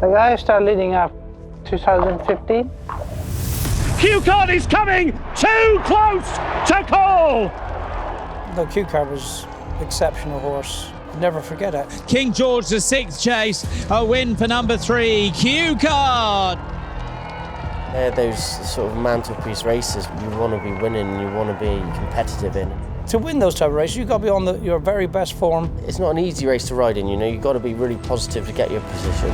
The guy started leading up 2015. Q-Card is coming too close to call. The Q-Card was an exceptional horse. Never forget it. King George VI chase, a win for number 3, Q-Card. They're those sort of mantelpiece races you want to be winning, you want to be competitive in. To win those type of races, you've got to be on your very best form. It's not an easy race to ride in, you know, you've got to be really positive to get your position.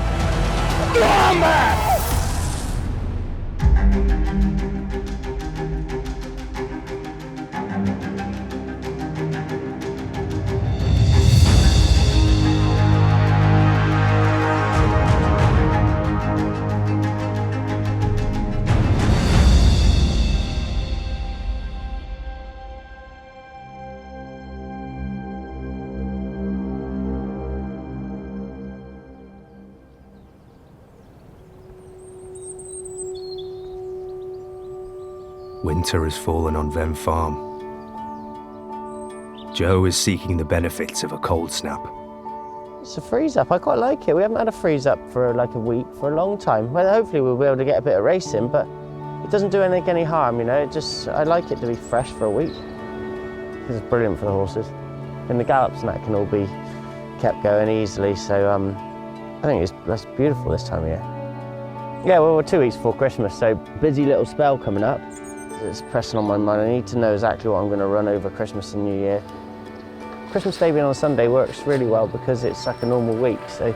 Winter has fallen on Ven Farm. Joe is seeking the benefits of a cold snap. It's a freeze-up, I quite like it. We haven't had a freeze-up for like a week, for a long time. Well, hopefully we'll be able to get a bit of racing, but it doesn't do anything any harm, you know. I like it to be fresh for a week. It's brilliant for the horses. And the gallops and that can all be kept going easily, so I think that's beautiful this time of year. Yeah, well, we're 2 weeks before Christmas, so busy little spell coming up. It's pressing on my mind. I need to know exactly what I'm going to run over Christmas and New Year. Christmas Day being on a Sunday works really well because it's like a normal week, so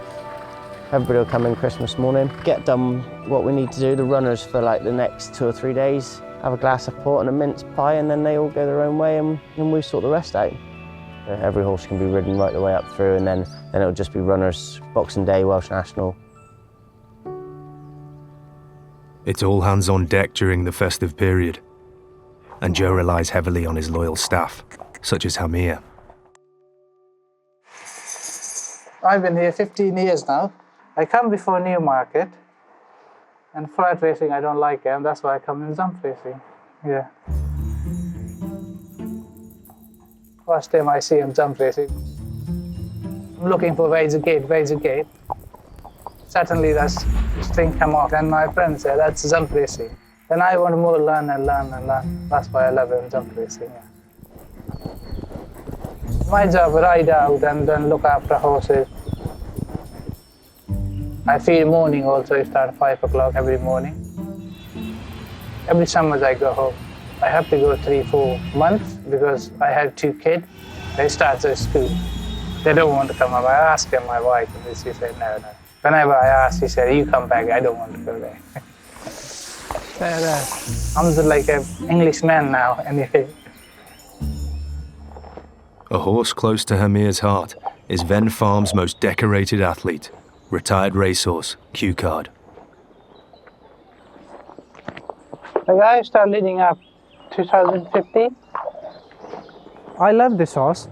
everybody will come in Christmas morning, get done what we need to do, the runners for like the next 2 or 3 days, have a glass of port and a mince pie, and then they all go their own way and we sort the rest out. Every horse can be ridden right the way up through, and then it'll just be runners, Boxing Day, Welsh National. It's all hands on deck during the festive period, and Joe relies heavily on his loyal staff, such as Hamir. I've been here 15 years now. I come before Newmarket, and flat racing I don't like, and that's why I come in jump racing. Yeah. First time I see him jump racing. I'm looking for where's the gate. Suddenly this thing come off, and my friend said, that's jump racing. Then I want to more learn. That's why I love it, jump racing. Yeah. My job, ride out and then look after horses. I feed morning also, I start at 5 o'clock every morning. Every summer I go home. I have to go 3-4 months because I have 2 kids. They start their school. They don't want to come up. I asked them, my wife, and she said, no. Whenever I asked, she said, you come back, I don't want to go there. I'm just like an Englishman now, anyway. A horse close to Hamir's heart is Ven Farm's most decorated athlete, retired racehorse, Q-Card. The guy started leading up 2015. I love this horse.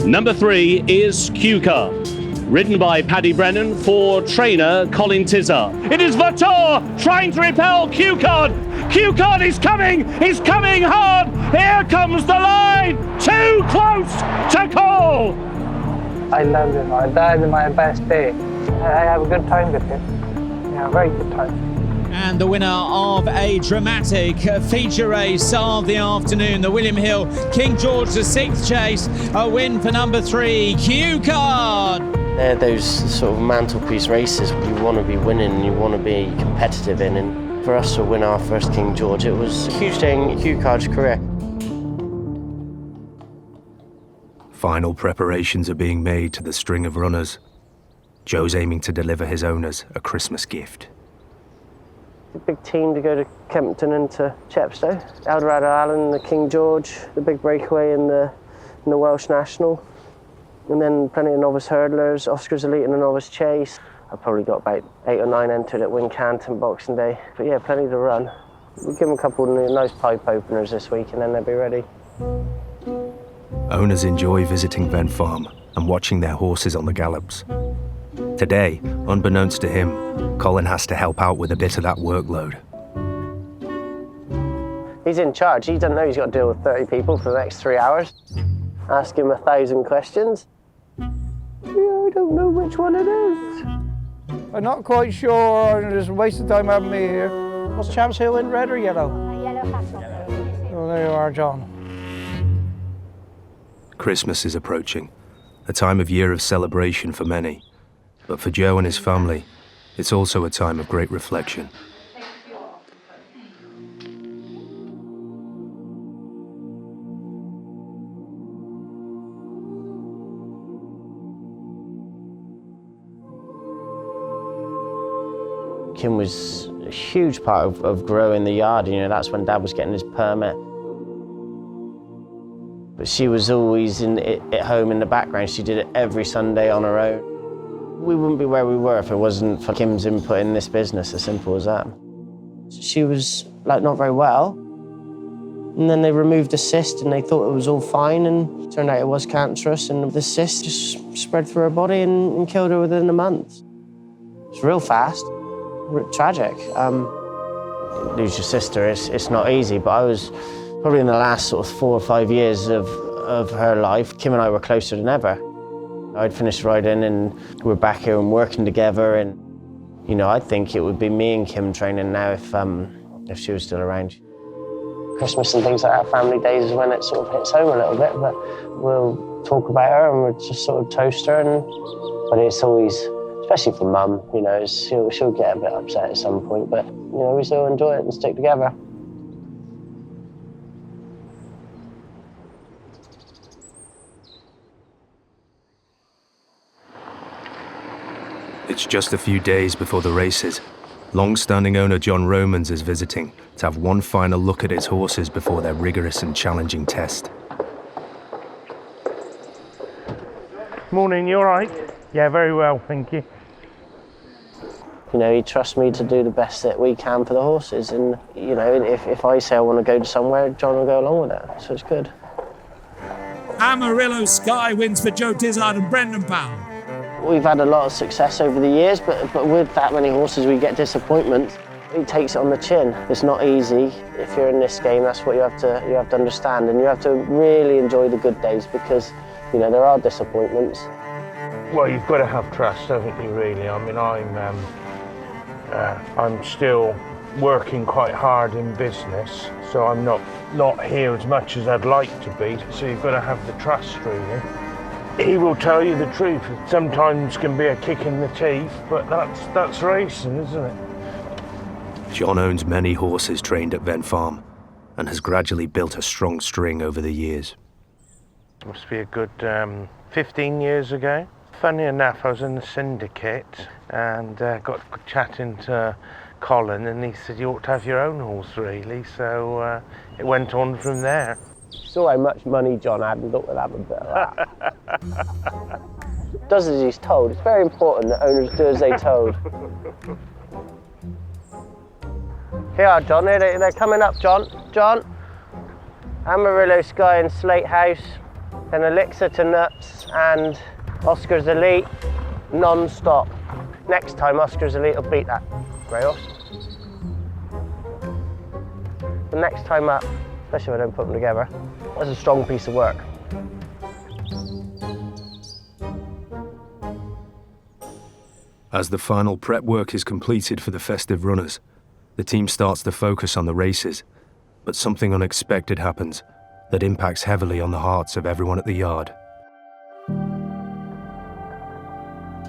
Number 3 is Q-Card, ridden by Paddy Brennan for trainer Colin Tizard. It is Vator trying to repel Q-Card. Q-Card is coming, he's coming hard. Here comes the line, too close to call. I love him, that is my best day. I have a good time with him. Yeah, very good time. And the winner of a dramatic feature race of the afternoon, the William Hill King George VI chase, a win for number 3, Q-Card. They're those sort of mantelpiece races you want to be winning, you want to be competitive in, and for us to win our first King George, it was a huge day in Q-Card's career. Final preparations are being made to the string of runners. Joe's aiming to deliver his owners a Christmas gift. A big team to go to Kempton and to Chepstow. Dorado Allen, the King George, the big breakaway in the Welsh National. And then plenty of novice hurdlers, Oscars Elite and a novice chase. I've probably got about 8 or 9 entered at Wincanton Boxing Day. But yeah, plenty to run. We'll give them a couple of nice pipe openers this week and then they'll be ready. Owners enjoy visiting Ven Farm and watching their horses on the gallops. Today, unbeknownst to him, Colin has to help out with a bit of that workload. He's in charge. He doesn't know he's got to deal with 30 people for the next 3 hours. Ask him 1,000 questions. Yeah, I don't know which one it is. I'm not quite sure. It's a waste of time having me here. What's Champs Hill in red or yellow? Yellow castle. Oh, there you are, John. Christmas is approaching, a time of year of celebration for many. But for Joe and his family, it's also a time of great reflection. Kim was a huge part of growing the yard. You know, that's when Dad was getting his permit. But she was always at home in the background. She did it every Sunday on her own. We wouldn't be where we were if it wasn't for Kim's input in this business, as simple as that. She was like not very well. And then they removed the cyst and they thought it was all fine, and it turned out it was cancerous, and the cyst just spread through her body and killed her within a month. It's real fast. Tragic. Lose your sister, it's not easy, but I was probably in the last sort of 4 or 5 years of her life, Kim and I were closer than ever. I'd finished riding and we're back here and working together, and you know, I think it would be me and Kim training now if she was still around. Christmas and things like that, family days, is when it sort of hits home a little bit, but we'll talk about her and we'll just sort of toast her, but it's always, especially for Mum, you know, she'll get a bit upset at some point, but, you know, we still enjoy it and stick together. It's just a few days before the races. Long-standing owner John Romans is visiting to have one final look at his horses before their rigorous and challenging test. Morning, you all right? Yeah, very well, thank you. You know, he trusts me to do the best that we can for the horses, and, you know, if I say I want to go to somewhere, John will go along with that, so it's good. Amarillo Sky wins for Joe Tizard and Brendan Powell. We've had a lot of success over the years, but with that many horses, we get disappointments. He takes it on the chin. It's not easy. If you're in this game, that's what you have to understand, and you have to really enjoy the good days, because, you know, there are disappointments. Well, you've got to have trust, haven't you, really? I mean, I'm still working quite hard in business, so I'm not here as much as I'd like to be, so you've got to have the trust, really. He will tell you the truth. It sometimes can be a kick in the teeth, but that's racing, isn't it? John owns many horses trained at Ven Farm and has gradually built a strong string over the years. It must be a good 15 years ago. Funny enough, I was in the syndicate and got chatting to Colin, and he said, you ought to have your own horse, really. So it went on from there. Saw how much money John had and thought we'd have a bit of that. Does as he's told. It's very important that owners do as they told. Here are, John. They're coming up, John. John. Amarillo Sky and Slate House, then Elixir to Nuts and Oscar's Elite, non-stop. Next time, Oscar's Elite will beat that grey horse. The next time up, especially if I don't put them together, that's a strong piece of work. As the final prep work is completed for the festive runners, the team starts to focus on the races, but something unexpected happens that impacts heavily on the hearts of everyone at the yard.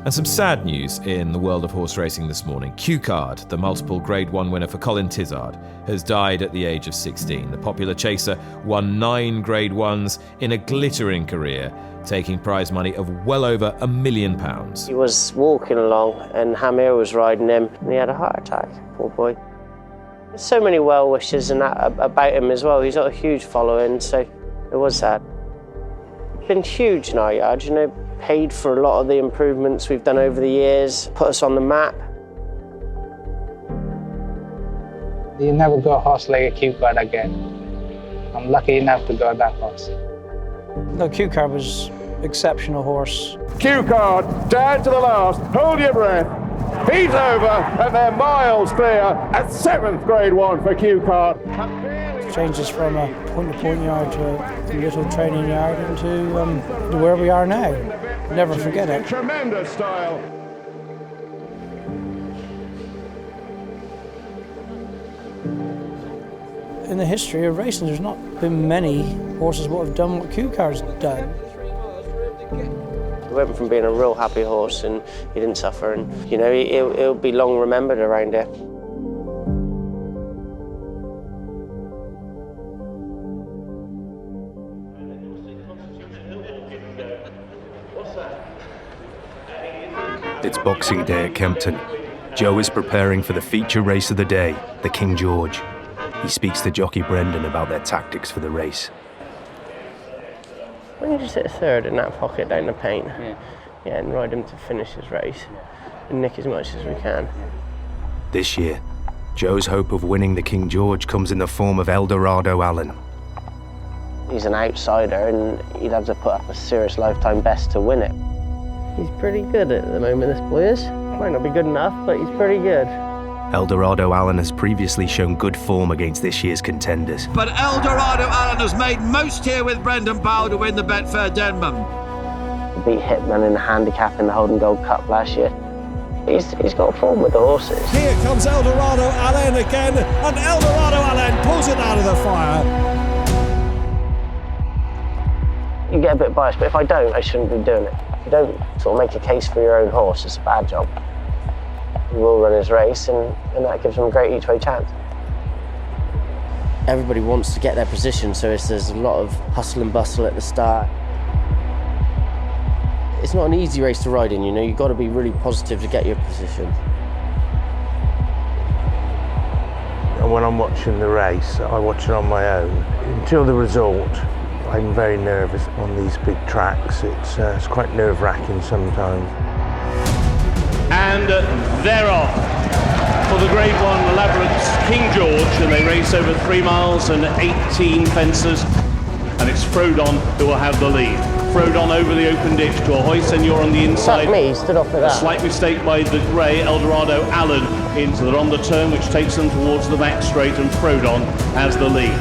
And some sad news in the world of horse racing this morning. Q-Card, the multiple Grade 1 winner for Colin Tizard, has died at the age of 16. The popular chaser won 9 Grade 1s in a glittering career, taking prize money of well over £1 million. He was walking along and Hamir was riding him and he had a heart attack, poor boy. There's so many well wishes and that about him as well. He's got a huge following, so it was sad. It's been huge in our yard, you know, paid for a lot of the improvements we've done over the years, put us on the map. You never go a horse like a Q-Card again. I'm lucky enough to go that horse. No, Q-Card was an exceptional horse. Q-Card, down to the last, hold your breath. He's over, and they're miles clear at 7th Grade 1 for Q-Card. Changes from a point-to-point yard to a little training yard into where we are now. never forget it. Tremendous style. In the history of racing, there's not been many horses that have done what Q-Car's done. He went from being a real happy horse and he didn't suffer, and you know, he'll be long remembered around here. It's Boxing Day at Kempton. Joe is preparing for the feature race of the day, the King George. He speaks to jockey Brendan about their tactics for the race. When you just hit third in that pocket down the paint, yeah, and ride him to finish his race and nick as much as we can. This year, Joe's hope of winning the King George comes in the form of Dorado Allen. He's an outsider and he'd have to put up a serious lifetime best to win it. He's pretty good at the moment, this boy is. Might not be good enough, but he's pretty good. Dorado Allen has previously shown good form against this year's contenders. But Dorado Allen has made most here with Brendan Powell to win the Betfair Denman. He beat Hitman in the handicap in the Holden Gold Cup last year. He's got form with the horses. Here comes Dorado Allen again, and Dorado Allen pulls it out of the fire. You get a bit biased, but if I don't, I shouldn't be doing it. If you don't sort of make a case for your own horse, it's a bad job. He will run his race, and that gives him a great each-way chance. Everybody wants to get their position, so there's a lot of hustle and bustle at the start. It's not an easy race to ride in, you know, you've got to be really positive to get your position. And when I'm watching the race, I watch it on my own. Until the result, I'm very nervous on these big tracks. It's quite nerve-wracking sometimes. And they're off for the Grade 1 Ladbrokes King George, and they race over 3 miles and 18 fences, and it's Frodon who will have the lead. Frodon over the open ditch to Ahoy Senor on the inside. Fuck me, he stood off with that. A slight mistake by the grey Dorado Allen into the on the turn, which takes them towards the back straight, and Frodon has the lead.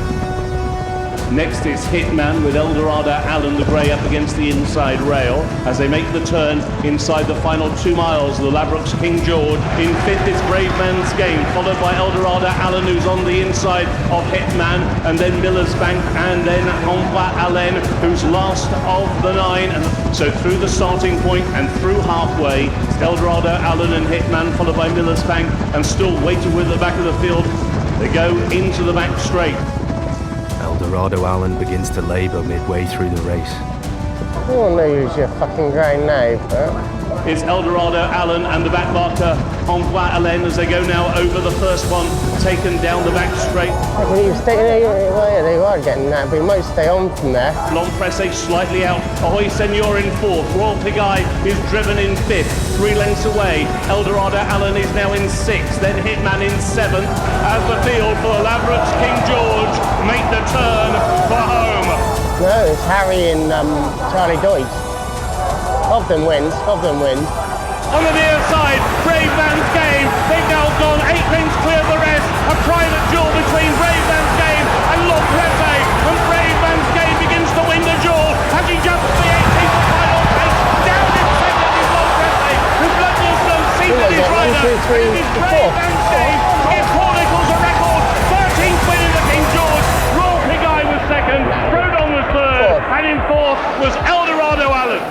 Next is Hitman with Dorado Allen, the grey, up against the inside rail as they make the turn inside the final 2 miles of the Ladbrokes King George. In fifth is Brave Man's Game, followed by Dorado Allen, who's on the inside of Hitman, and then Miller's Bank, and then Envoy Allen, who's last of the 9. And so through the starting point and through halfway, Dorado Allen and Hitman, followed by Miller's Bank, and still waiting with the back of the field. They go into the back straight. Dorado Allen begins to labour midway through the race. You won't know who's your fucking ground now, but... It's Dorado Allen and the back marker Envoy Allen as they go now over the first one, taken down the back straight. When you stay there, they are getting that, but you might stay on from there. Long Presse slightly out. Ahoy Senor in fourth. Royal Pig Eye is driven in fifth. 3 lengths away. Dorado Allen is now in sixth. Then Hitman in seventh. As the field for the Ladbrokes King George make the turn for home. No, it's Harry and Charlie Deutsch. Of them wins. On the near side, Brave Man's Game. They've now gone 8 lengths clear of the rest. A private duel between Brave Man's Game and Long Presse. And Brave Man's Game begins to win the duel as he jumps to the 18th final place. Down in second is Long Presse, who bloodless seated his rider. And it is Brave Man's Game. It chronicles a record. 13th win in the King George. Royal Pig Eye was second. Frodon was third. And in fourth was Dorado Allen.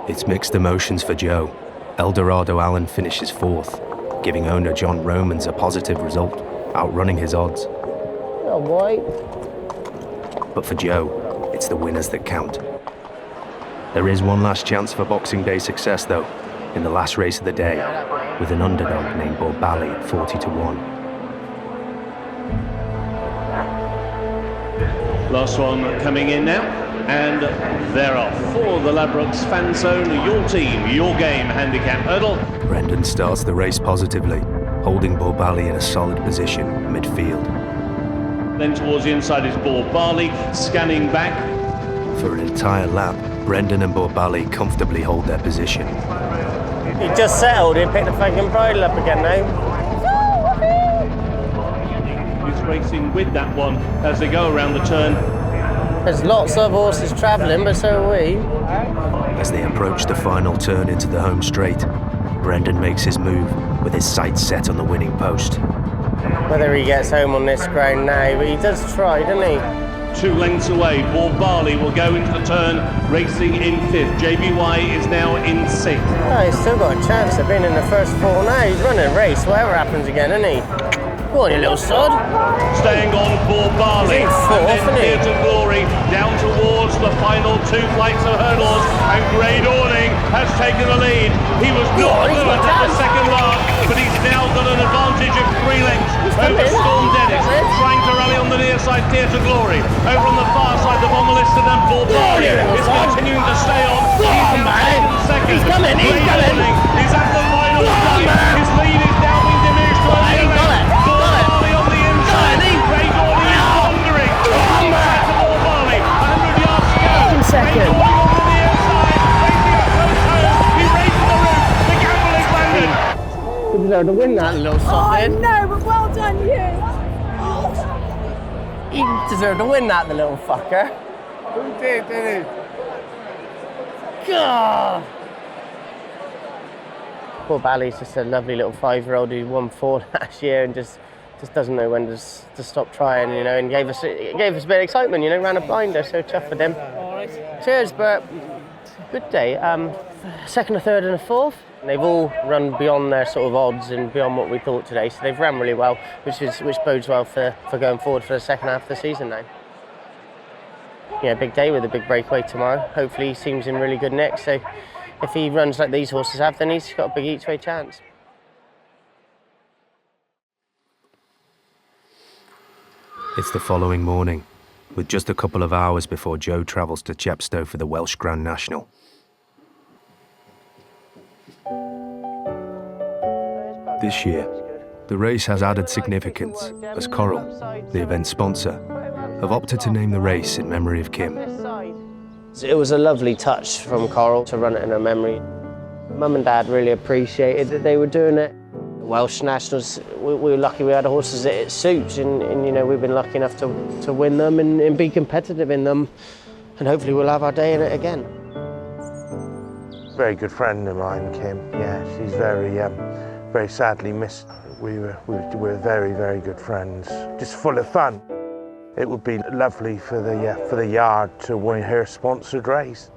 It's mixed emotions for Joe. Dorado Allen finishes fourth, giving owner John Romans a positive result, outrunning his odds. Oh boy. But for Joe, it's the winners that count. There is one last chance for Boxing Day success, though, in the last race of the day, with an underdog named Borbali at 40-1. Last one coming in now, and they're off for the Ladbrokes Fan Zone. Your team, your game, handicap hurdle. Brendan starts the race positively, holding Borbali in a solid position midfield. Then towards the inside is Borbali, scanning back. For an entire lap, Brendan and Borbali comfortably hold their position. He just settled, he picked the fucking bridle up again now. He's racing with that one as they go around the turn. There's lots of horses travelling, but so are we. As they approach the final turn into the home straight, Brendan makes his move with his sights set on the winning post. Whether he gets home on this ground now, but he does try, doesn't he? 2 lengths away, Barley will go into the turn, racing in 5th. JBY is now in 6th. Oh, he's still got a chance of being in the first 4 now. He's running a race, whatever happens again, isn't he? Go on, you little sod. Staying on Barley, He's in 4th, and isn't then he? Here to Glory, down towards the final 2 flights of hurdles, and Grey Dawning has taken the lead. He was not good at the second last, but he's now got an advantage of 3 lengths over Storm Dennis, trying to rally on the near side, Here to Glory. Over on the far side, the Bombeliston and Barley is continuing to stay on. He's now taken second. He's coming, he's coming. He's at the final line. His lead is now being diminished to a He got it. Barley on the inside. Grey Dawning is wandering. He's back to Barley. 100 yards to go. Second. Grey Dawning on the inside. Racing up close home. He races the roof. The gamble is landed. He deserved to win that little soft No, but well done, you. He deserved to win that, the little fucker. Who did, didn't he? God. Poor Bally's just a lovely little 5-year-old who won 4 last year and just doesn't know when to stop trying, you know, and gave us a bit of excitement, you know, ran a blinder, so chuffed with him. Cheers, Bert. Good day. 2nd, a 3rd and a 4th. They've all run beyond their sort of odds and beyond what we thought today, so they've run really well, which bodes well for going forward for the second half of the season now. Yeah, big day with a big breakaway tomorrow. Hopefully he seems in really good nick, so if he runs like these horses have, then he's got a big each-way chance. It's the following morning, with just a couple of hours before Joe travels to Chepstow for the Welsh Grand National. This year, the race has added significance as Coral, the event sponsor, have opted to name the race in memory of Kim. It was a lovely touch from Coral to run it in her memory. Mum and Dad really appreciated that they were doing it. Welsh Nationals, we were lucky we had horses that it suits, and you know, we've been lucky enough to win them and be competitive in them, and hopefully we'll have our day in it again. Very good friend of mine, Kim. Yeah, she's very sadly missed. We were very, very good friends. Just full of fun. It would be lovely for the yard to win her sponsored race.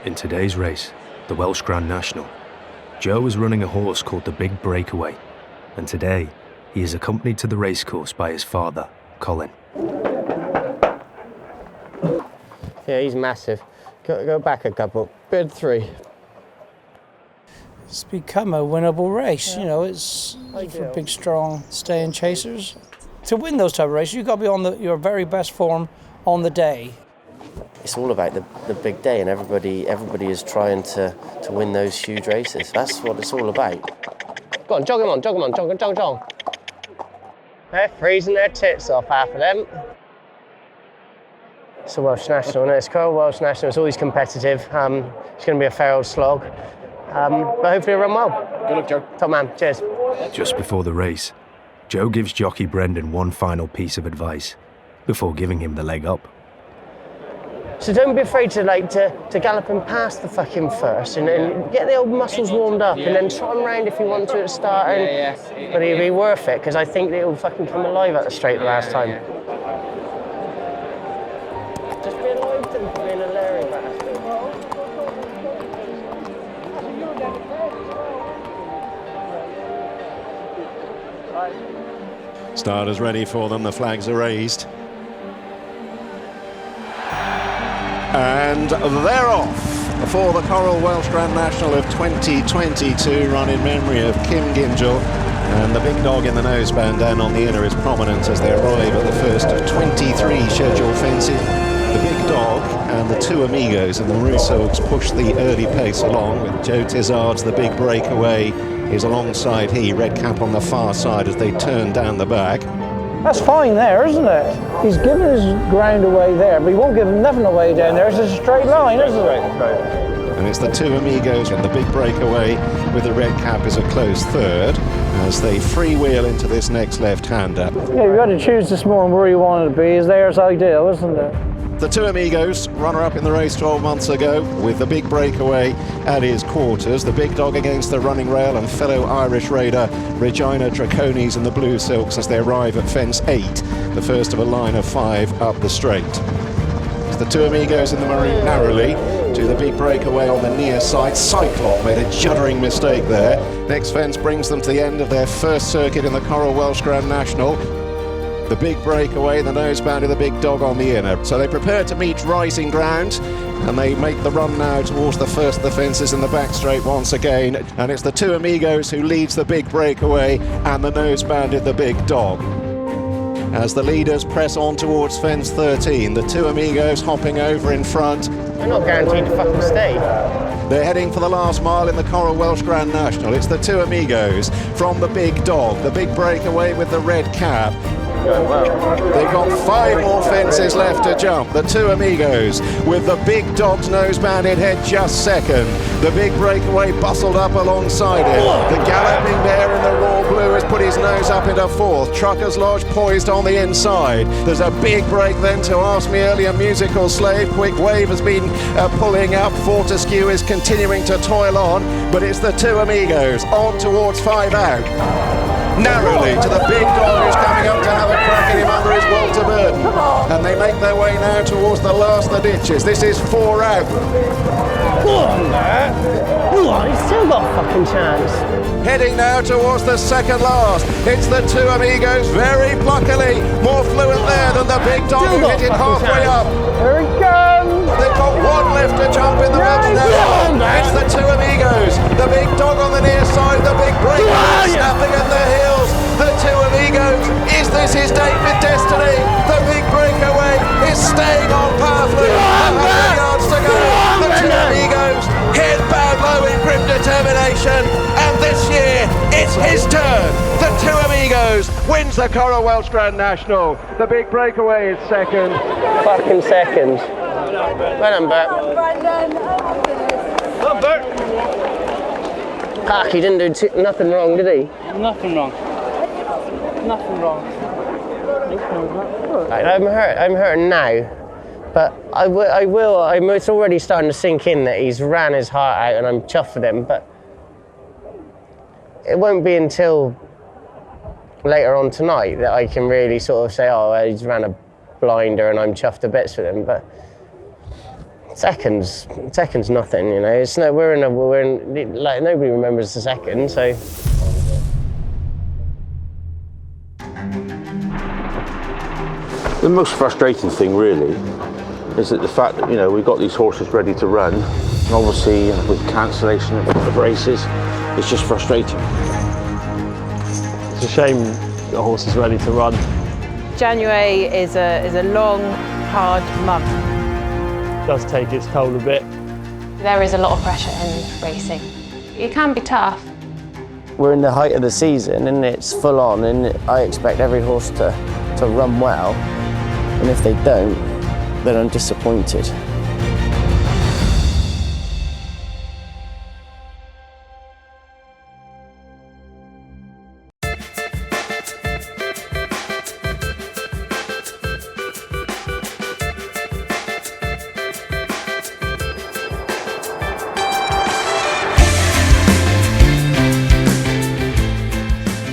In today's race, the Welsh Grand National, Joe is running a horse called the Big Breakaway, and today he is accompanied to the racecourse by his father, Colin. Yeah, he's massive. Go back a couple. Bid 3. It's become a winnable race, you know, it's for big, strong, staying chasers. To win those type of races, you've got to be on your very best form on the day. It's all about the big day, and everybody is trying to win those huge races. That's what it's all about. Go on, jog him on, jog. They're freezing their tits off, half of them. It's a Welsh National, and it's Coral Welsh National. It's always competitive. It's going to be a fair old slog, but hopefully it'll run well. Good luck, Joe. Top man, cheers. Just before the race, Joe gives jockey Brendan one final piece of advice before giving him the leg up. So don't be afraid to gallop him past the fucking first and get the old muscles warmed up, and then trot him round if you want to at the start. But it'll be worth it, because I think it'll fucking come alive at the straight the last time. Just be alive to being a Larry bastard. Starters ready for them, the flags are raised. And they're off for the Coral Welsh Grand National of 2022, run in memory of Kim Gingell. And the big dog in the noseband down on the inner is prominent as they arrive at the first of 23 scheduled fences. The big dog and the 2 amigos and the Rousseaus push the early pace along, with Joe Tizard's the big breakaway is alongside red cap on the far side as they turn down the back. That's fine there, isn't it? He's given his ground away there, but he won't give nothing away down there. It's a straight line, isn't it? And it's the 2 amigos and the big breakaway with the red cap is a close third. as they freewheel into this next left-hander. Yeah, you've got to choose this morning where you wanted to be. Is theirs ideal, isn't it? The two amigos, runner-up in the race 12 months ago, with the big breakaway at his quarters. The big dog against the running rail and fellow Irish raider Regina Draconis in the blue silks as they arrive at fence 8, the first of a line of 5 up the straight. It's the two amigos in the maroon narrowly to the big breakaway on the near side. Cyclop made a juddering mistake there. Next fence brings them to the end of their first circuit in the Coral Welsh Grand National. The big breakaway, the noseband of the big dog on the inner. So they prepare to meet rising ground, and they make the run now towards the first of the fences in the back straight once again. And it's the two amigos who leads the big breakaway and the nosebanded the big dog. As the leaders press on towards fence 13, the two amigos hopping over in front. They're not guaranteed to fucking stay. They're heading for the last mile in the Coral Welsh Grand National. It's the two amigos from the big dog, the big breakaway with the red cap. They've got 5 more fences left to jump. The two amigos with the big dog's nose-banded head just second. The big breakaway bustled up alongside it. The galloping bear in the raw blue has put his nose up into 4th. Trucker's Lodge poised on the inside. There's a big break then to Ask Me Earlier Musical Slave. Quick Wave has been pulling up. Fortescue is continuing to toil on, but it's the two amigos on towards 5 out. Narrowly to the big dog who's coming up to have a crack at him under his Walter Burton. And they make their way now towards the last of the ditches. This is 4 out. Go on, Matt. Come on, he's still got a fucking chance. Heading now towards the second last. It's the two amigos very pluckily. More fluent there than the big dog who hit it halfway up. Here it comes! They've got 1 left to jump in the Welsh National. It's the two amigos. The big dog on the near side, the big breakaway snapping at the heels. The two amigos. Is this his date with destiny? The big breakaway is staying on pathway. 100 yards to go. The two amigos head bowed low in grim determination. And this year, it's his turn. The two amigos wins the Coral Welsh Grand National. The big breakaway is second. Fucking second. Well done, Bert. Well, Bert. Park, he didn't do nothing wrong, did he? Nothing wrong. Nothing wrong. Right, I'm hurting now, but it's already starting to sink in that he's ran his heart out and I'm chuffed with him, but it won't be until later on tonight that I can really sort of say, oh, he's ran a blinder and I'm chuffed to bits with him, but seconds nothing, you know. It's no, we're in like nobody remembers the second, so. The most frustrating thing really is that the fact that, you know, we've got these horses ready to run, and obviously with cancellation of races, it's just frustrating. It's a shame the horse is ready to run. January is a long, hard month. It does take its toll a bit. There is a lot of pressure in racing. It can be tough. We're in the height of the season and it's full on, and I expect every horse to run well, and if they don't, then I'm disappointed.